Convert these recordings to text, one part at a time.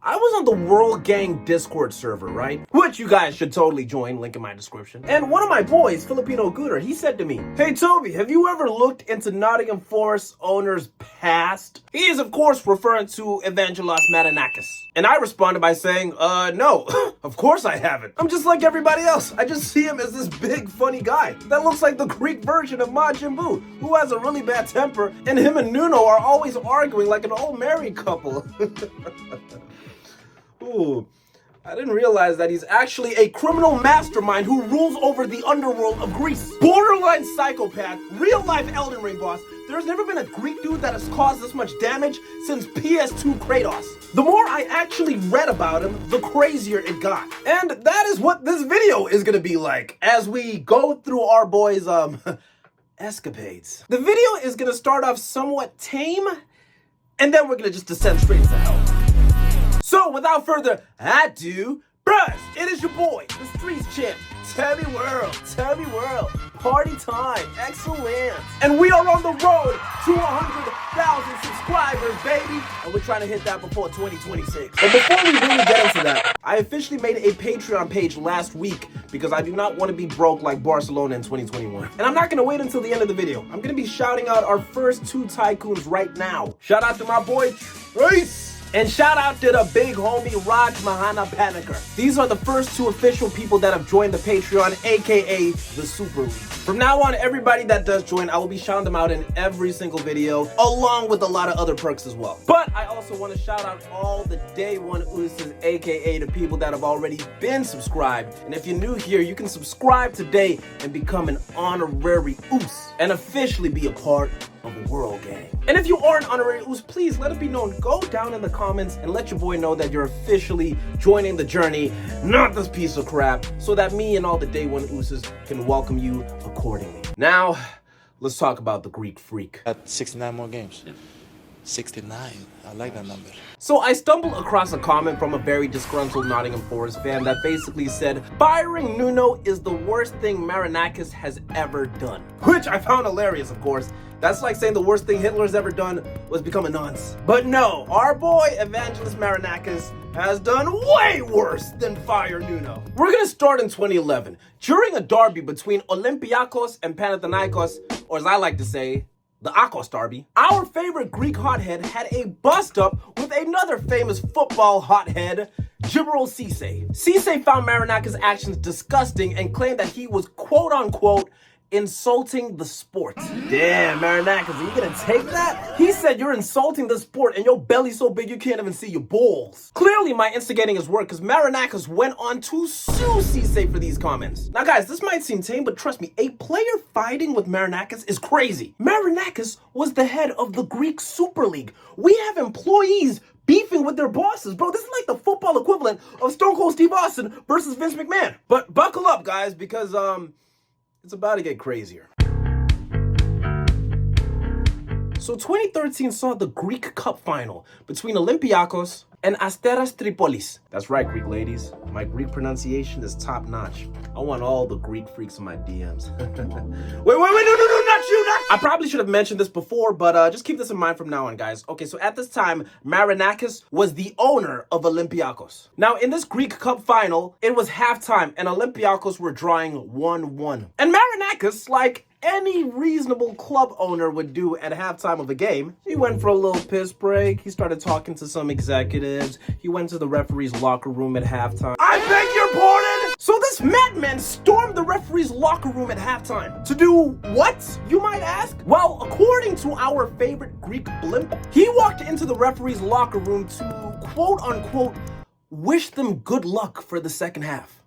I was on the World Gang Discord server, right? Which you guys should totally join, link in my description. And one of my boys, Filipino Gooder, he said to me, "Hey Toby, have you ever looked into Nottingham Forest owner's past?" He is of course referring to Evangelos Marinakis. And I responded by saying, no, of course I haven't. I'm just like everybody else. I just see him as this big funny guy that looks like the Greek version of Majin Buu, who has a really bad temper, and him and Nuno are always arguing like an old married couple. Ooh, I didn't realize that he's actually a criminal mastermind who rules over the underworld of Greece. Borderline psychopath, real life Elden Ring boss. There's never been a Greek dude that has caused this much damage since PS2 Kratos. The more I actually read about him, the crazier it got. And that is what this video is gonna be like as we go through our boys' escapades. The video is gonna start off somewhat tame, and then we're gonna just descend straight into hell. So without further ado, bruh, it is your boy, the Streets Champ, Tabby World, party time, excellent. And we are on the road to 100,000 subscribers, baby. And we're trying to hit that before 2026. But before we really get into that, I officially made a Patreon page last week because I do not want to be broke like Barcelona in 2021. And I'm not going to wait until the end of the video. I'm going to be shouting out our first 2 tycoons right now. Shout out to my boy, Trace. And shout out to the big homie Raj Mahana Panicker. These are the first 2 official people that have joined the Patreon, aka the Super League. From now on, everybody that does join, I will be shouting them out in every single video, along with a lot of other perks as well. But I also want to shout out all the day one ooses, aka the people that have already been subscribed. And if you're new here, you can subscribe today and become an honorary oos and officially be a part of a World Gang. And if you are an honorary oos, please let it be known. Go down in the comments and let your boy know that you're officially joining the journey, not this piece of crap, so that me and all the day one ooses can welcome you accordingly. Now, let's talk about the Greek freak. At 69 more games. 69. I like that number. So I stumbled across a comment from a very disgruntled Nottingham Forest fan that basically said, firing Nuno is the worst thing Marinakis has ever done. Which I found hilarious, of course. That's like saying the worst thing Hitler's ever done was become a nonce. But no, our boy Evangelos Marinakis has done way worse than fire Nuno. We're gonna start in 2011, during a derby between Olympiacos and Panathinaikos, or as I like to say, the Akos derby. Our favorite Greek hothead had a bust-up with another famous football hothead, Gibril Cisse. Cisse found Marinakis' actions disgusting and claimed that he was quote-unquote insulting the sport. Damn, Marinakis, are you gonna take that? He said you're insulting the sport and your belly's so big you can't even see your balls. Clearly my instigating has worked because Marinakis went on to sue Cisse for these comments. Now guys, this might seem tame, but trust me, a player fighting with Marinakis is crazy. Marinakis was the head of the Greek Super League. We have employees beefing with their bosses. Bro, this is like the football equivalent of Stone Cold Steve Austin versus Vince McMahon. But buckle up, guys, because it's about to get crazier. So 2013 saw the Greek Cup final between Olympiacos and Asteras Tripolis. That's right, Greek ladies. My Greek pronunciation is top notch. I want all the Greek freaks in my DMs. wait, no, not you, not. I probably should have mentioned this before, but just keep this in mind from now on, guys. Okay, so at this time, Marinakis was the owner of Olympiacos. Now, in this Greek Cup final, it was halftime, and Olympiacos were drawing 1-1. And Marinakis, like any reasonable club owner would do at halftime of a game, he went for a little piss break. He started talking to some executives. He went to the referee's locker room at halftime. I beg your pardon! So this madman stormed the referee's locker room at halftime. To do what, you might ask? Well, according to our favorite Greek blimp, he walked into the referee's locker room to quote-unquote wish them good luck for the second half.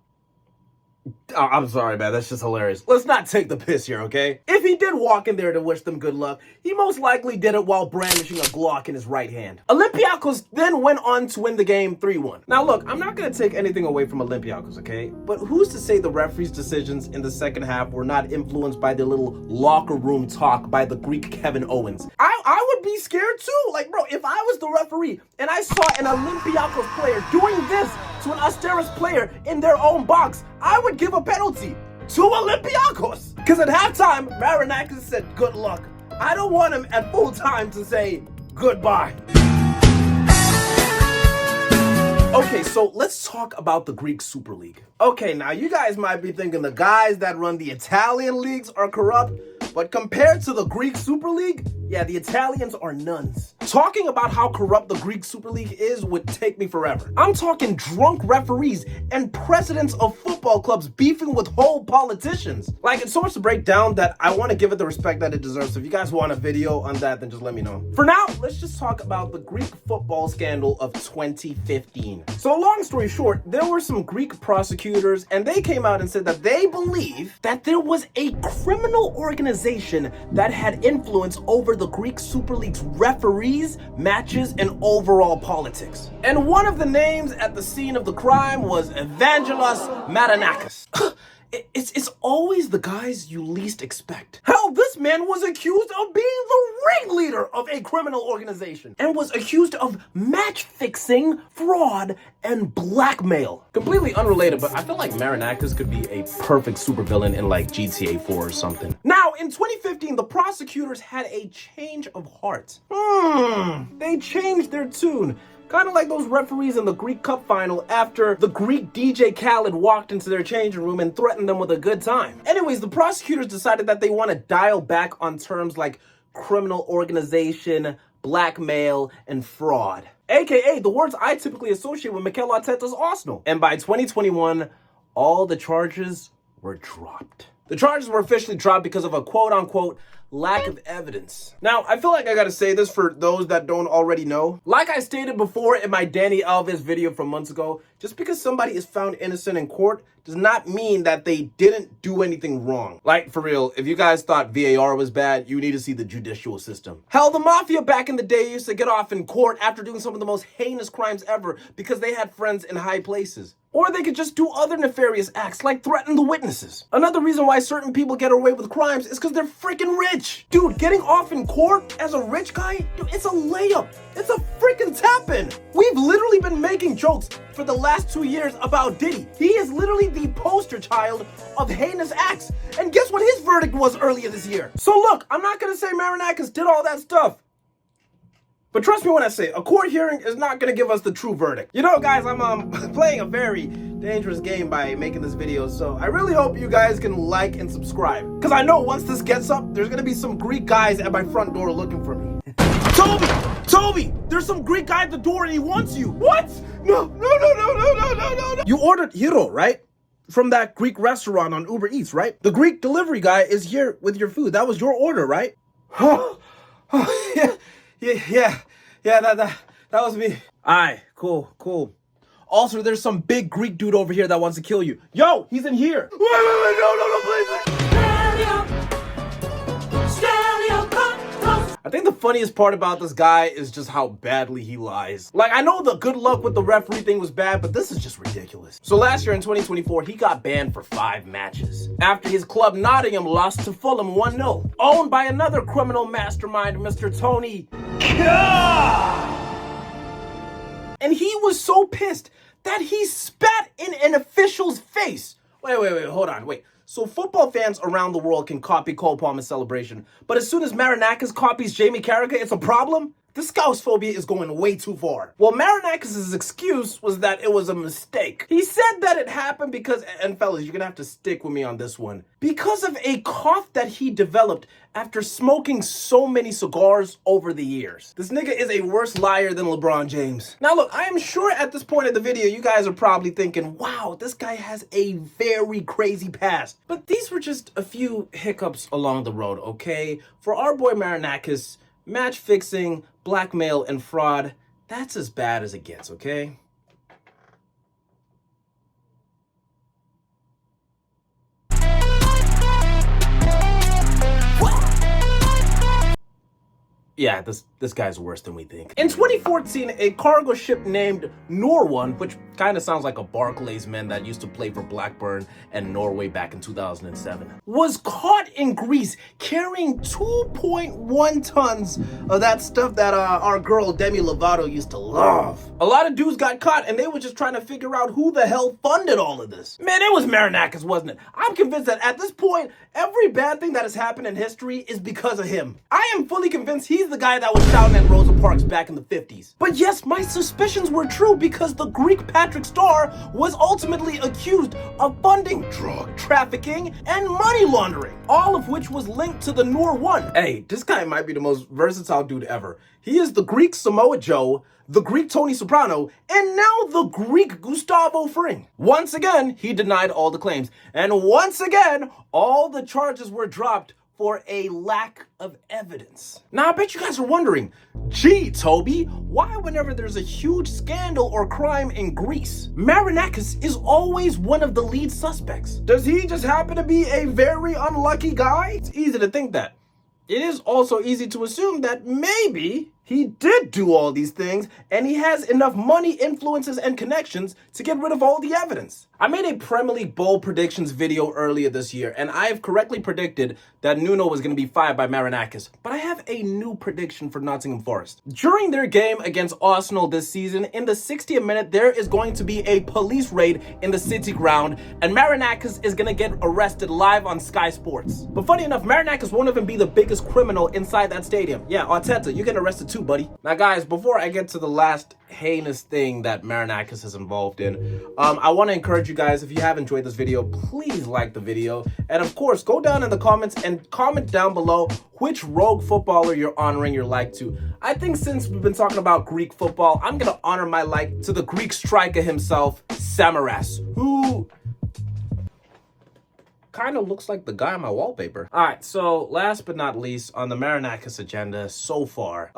Oh, I'm sorry, man. That's just hilarious. Let's not take the piss here, okay? If he did walk in there to wish them good luck, he most likely did it while brandishing a Glock in his right hand. Olympiacos then went on to win the game 3-1. Now, look, I'm not going to take anything away from Olympiacos, okay? But who's to say the referee's decisions in the second half were not influenced by the little locker room talk by the Greek Kevin Owens? I would be scared too. Like, bro, if I was the referee and I saw an Olympiacos player doing this to an Asteras player in their own box, I would give a penalty to Olympiacos. Because at halftime, Marinakis said good luck. I don't want him at full time to say goodbye. Okay, so let's talk about the Greek Super League. Okay, now you guys might be thinking the guys that run the Italian leagues are corrupt, but compared to the Greek Super League, yeah, the Italians are nuns. Talking about how corrupt the Greek Super League is would take me forever. I'm talking drunk referees and presidents of football clubs beefing with whole politicians. Like, it's so much to break down that I want to give it the respect that it deserves. So if you guys want a video on that, then just let me know. For now, let's just talk about the Greek football scandal of 2015. So long story short, there were some Greek prosecutors and they came out and said that they believe that there was a criminal organization that had influence over the Greek Super League's referees, matches, and overall politics. And one of the names at the scene of the crime was Evangelos Marinakis. It's always the guys you least expect. Hell, this man was accused of being the ringleader of a criminal organization and was accused of match fixing, fraud, and blackmail. Completely unrelated, but I feel like Marinakis could be a perfect supervillain in like GTA 4 or something. Now, in 2015, the prosecutors had a change of heart. They changed their tune. Kind of like those referees in the Greek Cup final after the Greek DJ Khaled walked into their changing room and threatened them with a good time. Anyways, the prosecutors decided that they want to dial back on terms like criminal organization, blackmail, and fraud. AKA the words I typically associate with Mikel Arteta's Arsenal. And by 2021, all the charges were dropped. The charges were officially dropped because of a quote-unquote lack of evidence. Now, I feel like I gotta say this for those that don't already know. Like I stated before in my Danny Alves video from months ago, just because somebody is found innocent in court does not mean that they didn't do anything wrong. Like, for real, if you guys thought VAR was bad, you need to see the judicial system. Hell, the mafia back in the day used to get off in court after doing some of the most heinous crimes ever because they had friends in high places. Or they could just do other nefarious acts like threaten the witnesses. Another reason why certain people get away with crimes is because they're freaking rich. Dude, getting off in court as a rich guy, dude, it's a layup. It's a freaking tap-in. We've literally been making jokes for the last 2 years about Diddy. He is literally the poster child of heinous acts. And guess what his verdict was earlier this year? So look, I'm not gonna say Marinakis did all that stuff. But trust me when I say, a court hearing is not gonna give us the true verdict. You know, guys, I'm playing a very dangerous game by making this video, so I really hope you guys can like and subscribe. Because I know once this gets up, there's gonna be some Greek guys at my front door looking for me. Toby, there's some Greek guy at the door and he wants you. What? No. You ordered Hiro, right? From that Greek restaurant on Uber Eats, right? The Greek delivery guy is here with your food. That was your order, right? Yeah, that was me. Alright, cool. Also, there's some big Greek dude over here that wants to kill you. Yo, he's in here. Wait, no, please. I think the funniest part about this guy is just how badly he lies. Like, I know the good luck with the referee thing was bad, but this is just ridiculous. So last year in 2024, he got banned for 5 matches after his club Nottingham lost to Fulham 1-0, owned by another criminal mastermind, Mr. Tony. And he was so pissed that he spat in an official's face. Wait, hold on. So football fans around the world can copy Cole Palmer's celebration, but as soon as Marinakis copies Jamie Carragher, it's a problem? This Scouse phobia is going way too far. Well, Marinakis' excuse was that it was a mistake. He said that it happened because, and fellas, you're gonna have to stick with me on this one, because of a cough that he developed after smoking so many cigars over the years. This nigga is a worse liar than LeBron James. Now look, I am sure at this point in the video, you guys are probably thinking, wow, this guy has a very crazy past. But these were just a few hiccups along the road, okay? For our boy Marinakis, match fixing, blackmail, and fraud, that's as bad as it gets, okay? Yeah, this guy's worse than we think. In 2014, a cargo ship named Norone, which kind of sounds like a Barclays man that used to play for Blackburn and Norway back in 2007, was caught in Greece carrying 2.1 tons of that stuff that our girl Demi Lovato used to love. A lot of dudes got caught and they were just trying to figure out who the hell funded all of this. Man, it was Marinakis, wasn't it? I'm convinced that at this point, every bad thing that has happened in history is because of him. I am fully convinced he's He's the guy that was shouting at Rosa Parks back in the 50s. But yes, my suspicions were true because the Greek Patrick Star was ultimately accused of funding drug trafficking and money laundering, all of which was linked to the Noor 1. Hey, this guy might be the most versatile dude ever. He is the Greek Samoa Joe, the Greek Tony Soprano, and now the Greek Gustavo Fring. Once again, he denied all the claims. And once again, all the charges were dropped for a lack of evidence. Now, I bet you guys are wondering, gee, Toby, why whenever there's a huge scandal or crime in Greece, Marinakis is always one of the lead suspects? Does he just happen to be a very unlucky guy? It's easy to think that. It is also easy to assume that maybe he did do all these things and he has enough money, influences, and connections to get rid of all the evidence. I made a Premier League bold predictions video earlier this year, and I have correctly predicted that Nuno was going to be fired by Marinakis. But I have a new prediction for Nottingham Forest. During their game against Arsenal this season, in the 60th minute, there is going to be a police raid in the City ground, and Marinakis is going to get arrested live on Sky Sports. But funny enough, Marinakis won't even be the biggest criminal inside that stadium. Yeah, Arteta, you're getting arrested too, buddy. Now, guys, before I get to the last heinous thing that Marinakis is involved in, I want to encourage you guys, if you have enjoyed this video, please like the video, and of course go down in the comments and comment down below which rogue footballer you're honoring your like to. I think since we've been talking about Greek football, I'm gonna honor my like to the Greek striker himself, Samaras, who kind of looks like the guy on my wallpaper. All right, so last but not least on the Marinakis agenda so far,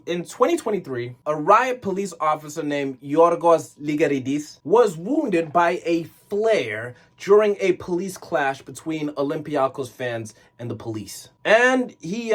in 2023, a riot police officer named Yorgos Ligeridis was wounded by a flare during a police clash between Olympiacos fans and the police. And he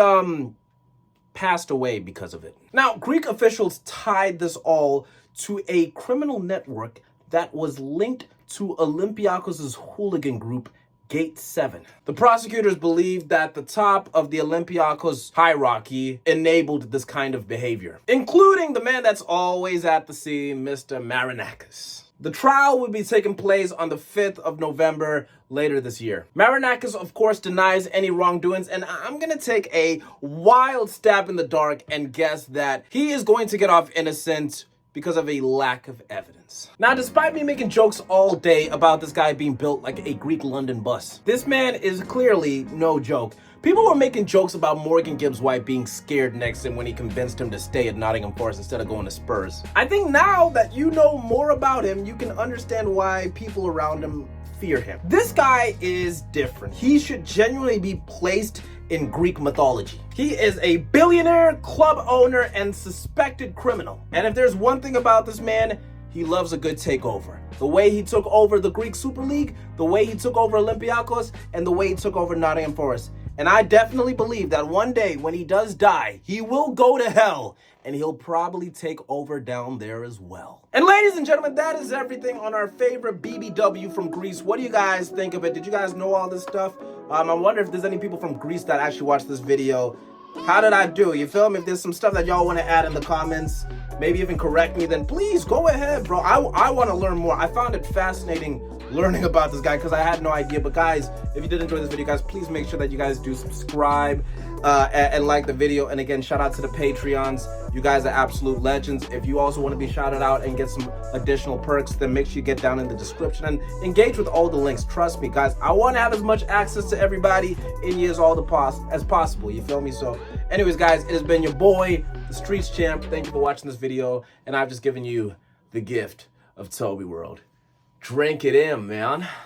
passed away because of it. Now, Greek officials tied this all to a criminal network that was linked to Olympiacos' hooligan group, Gate 7. The prosecutors believe that the top of the Olympiacos hierarchy enabled this kind of behavior, including the man that's always at the scene, Mr. Marinakis. The trial will be taking place on the 5th of November later this year. Marinakis, of course, denies any wrongdoings, and I'm gonna take a wild stab in the dark and guess that he is going to get off innocent because of a lack of evidence. Now, despite me making jokes all day about this guy being built like a Greek London bus, this man is clearly no joke. People were making jokes about Morgan Gibbs White being scared next to him when he convinced him to stay at Nottingham Forest instead of going to Spurs. I think now that you know more about him, you can understand why people around him fear him. This guy is different. He should genuinely be placed in Greek mythology. He is a billionaire, club owner, and suspected criminal. And if there's one thing about this man, he loves a good takeover. The way he took over the Greek Super League, the way he took over Olympiacos, and the way he took over Nottingham Forest. And I definitely believe that one day when he does die, he will go to hell, and he'll probably take over down there as well. And ladies and gentlemen, that is everything on our favorite BBW from Greece. What do you guys think of it? Did you guys know all this stuff? I wonder if there's any people from Greece that actually watched this video. How did I do? You feel me? If there's some stuff that y'all want to add in the comments, maybe even correct me, then please go ahead, bro. I want to learn more. I found it fascinating learning about this guy because I had no idea. But guys, if you did enjoy this video, guys, please make sure that you guys do subscribe and like the video. And again, shout out to the Patreons. You guys are absolute legends. If you also want to be shouted out and get some additional perks, then make sure you get down in the description and engage with all the links. Trust me, guys, I want to have as much access to everybody in you as possible. You feel me? So anyways, guys, it has been your boy, the Streets Champ. Thank you for watching this video. And I've just given you the gift of Toby World. Drink it in, man.